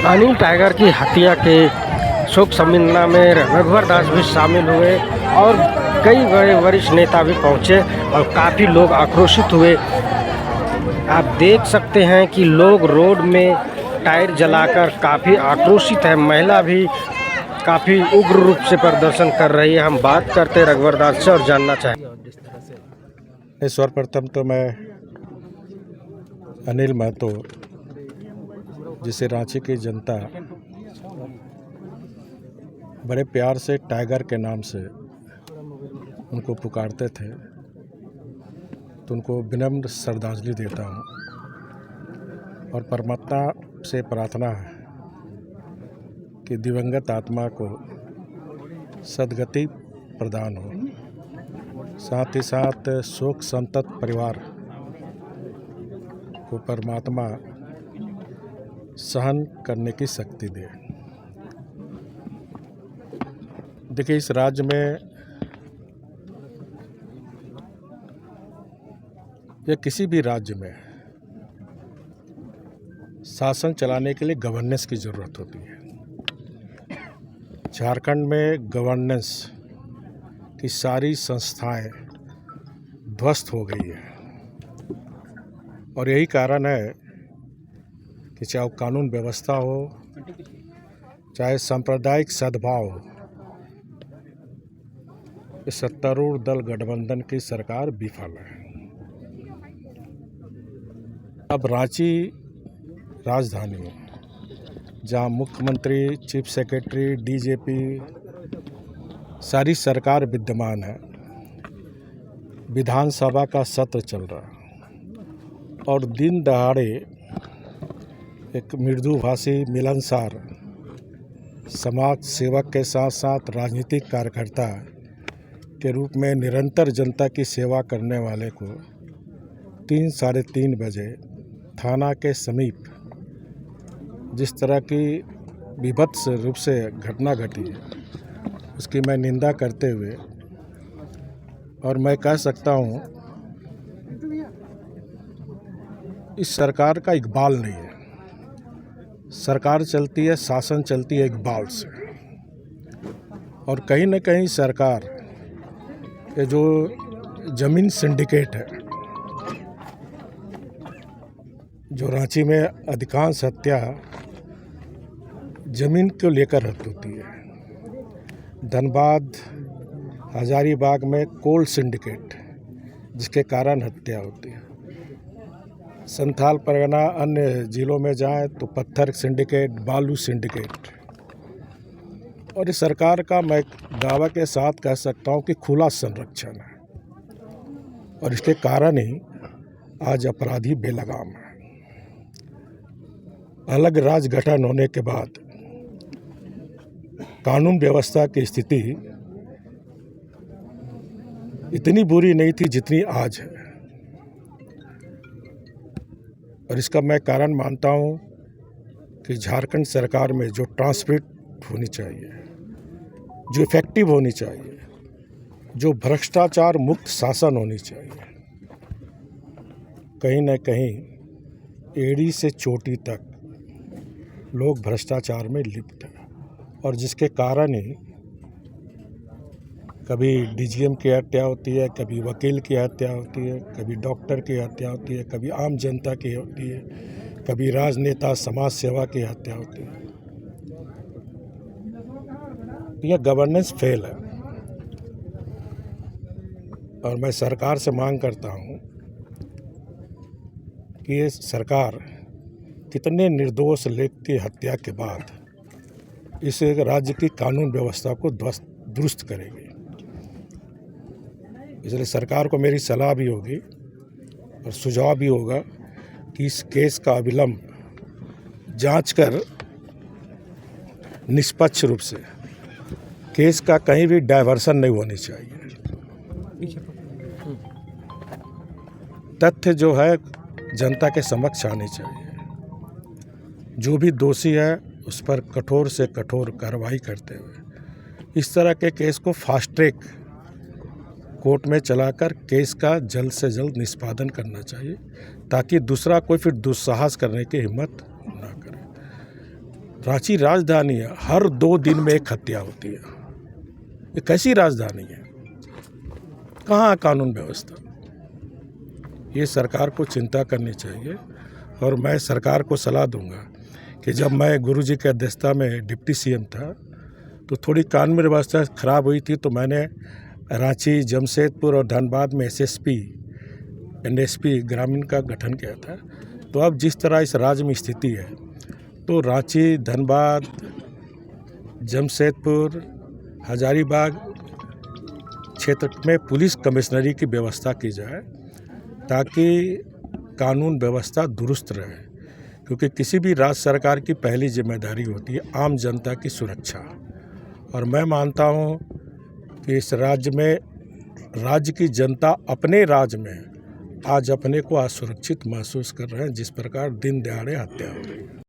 Anil tiger की हत्या के शोक संवेदना में रघुवर दास भी शामिल हुए और कई बड़े वरिष्ठ नेता भी पहुंचे और काफ़ी लोग आक्रोशित हुए। आप देख सकते हैं कि लोग रोड में टायर जलाकर काफ़ी आक्रोशित है। महिला भी काफ़ी उग्र रूप से प्रदर्शन कर रही है। हम बात करते हैं रघुवर दास से और जानना चाहेंगे। सर्वप्रथम तो मैं अनिल महतो, जिसे रांची की जनता बड़े प्यार से टाइगर के नाम से उनको पुकारते थे, तो उनको विनम्र श्रद्धांजलि देता हूँ और परमात्मा से प्रार्थना है कि दिवंगत आत्मा को सद्गति प्रदान हो। साथ ही साथ शोक संतप्त परिवार को परमात्मा सहन करने की शक्ति दे। देखिए, इस राज्य में या किसी भी राज्य में शासन चलाने के लिए गवर्नेंस की ज़रूरत होती है। झारखंड में गवर्नेंस की सारी संस्थाएं ध्वस्त हो गई है और यही कारण है कि चाहे वो कानून व्यवस्था हो, चाहे सांप्रदायिक सद्भाव हो, इस सत्तारूढ़ दल गठबंधन की सरकार विफल है। अब रांची राजधानी है, जहाँ मुख्यमंत्री, चीफ सेक्रेटरी, डीजीपी सारी सरकार विद्यमान है। विधानसभा का सत्र चल रहा है और दिन दहाड़े एक मृदुभाषी, मिलनसार समाज सेवक के साथ साथ राजनीतिक कार्यकर्ता के रूप में निरंतर जनता की सेवा करने वाले को 3 साढ़े 3 बजे थाना के समीप जिस तरह की विभत्स रूप से घटना घटी है, उसकी मैं निंदा करते हुए और मैं कह सकता हूँ इस सरकार का इकबाल नहीं है। सरकार चलती है, शासन चलती है इकबाल से, और कहीं न कहीं सरकार ये जो ज़मीन सिंडिकेट है, जो रांची में अधिकांश हत्या ज़मीन को लेकर होती है। धनबाद, हजारीबाग में कोल सिंडिकेट जिसके कारण हत्या होती है। संथाल परगना अन्य ज़िलों में जाएं तो पत्थर सिंडिकेट, बालू सिंडिकेट। और इस सरकार का मैं दावा के साथ कह सकता हूं कि खुला संरक्षण है और इसके कारण ही आज अपराधी बेलगाम है। अलग राज्य गठन होने के बाद कानून व्यवस्था की स्थिति इतनी बुरी नहीं थी जितनी आज है, और इसका मैं कारण मानता हूं कि झारखंड सरकार में जो ट्रांसपेरेंट होनी चाहिए, जो इफेक्टिव होनी चाहिए, जो भ्रष्टाचार मुक्त शासन होनी चाहिए, कहीं न कहीं एड़ी से चोटी तक लोग भ्रष्टाचार में लिप्त हैं, और जिसके कारण ही कभी डीजीएम की हत्या होती है, कभी वकील की हत्या होती है, कभी डॉक्टर की हत्या होती है, कभी आम जनता की होती है, कभी राजनेता, समाज सेवा की हत्या होती है। यह गवर्नेंस फेल है और मैं सरकार से मांग करता हूं कि ये सरकार कितने निर्दोष लोग की हत्या के बाद इस राज्य की कानून व्यवस्था को दुरुस्त करेगी। इसलिए सरकार को मेरी सलाह भी होगी और सुझाव भी होगा कि इस केस का अविलंब जांच कर निष्पक्ष रूप से, केस का कहीं भी डायवर्सन नहीं होनी चाहिए। तथ्य जो है जनता के समक्ष आने चाहिए। जो भी दोषी है उस पर कठोर से कठोर कार्रवाई करते हुए इस तरह के केस को फास्ट ट्रैक कोर्ट में चलाकर केस का जल्द से जल्द निष्पादन करना चाहिए, ताकि दूसरा कोई फिर दुस्साहस करने की हिम्मत ना करे। रांची राजधानी है, हर 2 दिन में एक हत्या होती है। ये कैसी राजधानी है? कहाँ कानून व्यवस्था? ये सरकार को चिंता करनी चाहिए। और मैं सरकार को सलाह दूंगा कि जब मैं गुरुजी की अध्यक्षता में डिप्टी सीएम था तो थोड़ी कानून व्यवस्था खराब हुई थी, तो मैंने रांची, जमशेदपुर और धनबाद में एसएसपी एनएसपी ग्रामीण का गठन किया था। तो अब जिस तरह इस राज्य में स्थिति है, तो रांची, धनबाद, जमशेदपुर, हजारीबाग क्षेत्र में पुलिस कमिश्नरी की व्यवस्था की जाए ताकि कानून व्यवस्था दुरुस्त रहे, क्योंकि किसी भी राज्य सरकार की पहली जिम्मेदारी होती है आम जनता की सुरक्षा। और मैं मानता हूँ कि इस राज्य में राज्य की जनता अपने राज्य में आज अपने को असुरक्षित महसूस कर रहे हैं, जिस प्रकार दिन दहाड़े हत्या हो रही है।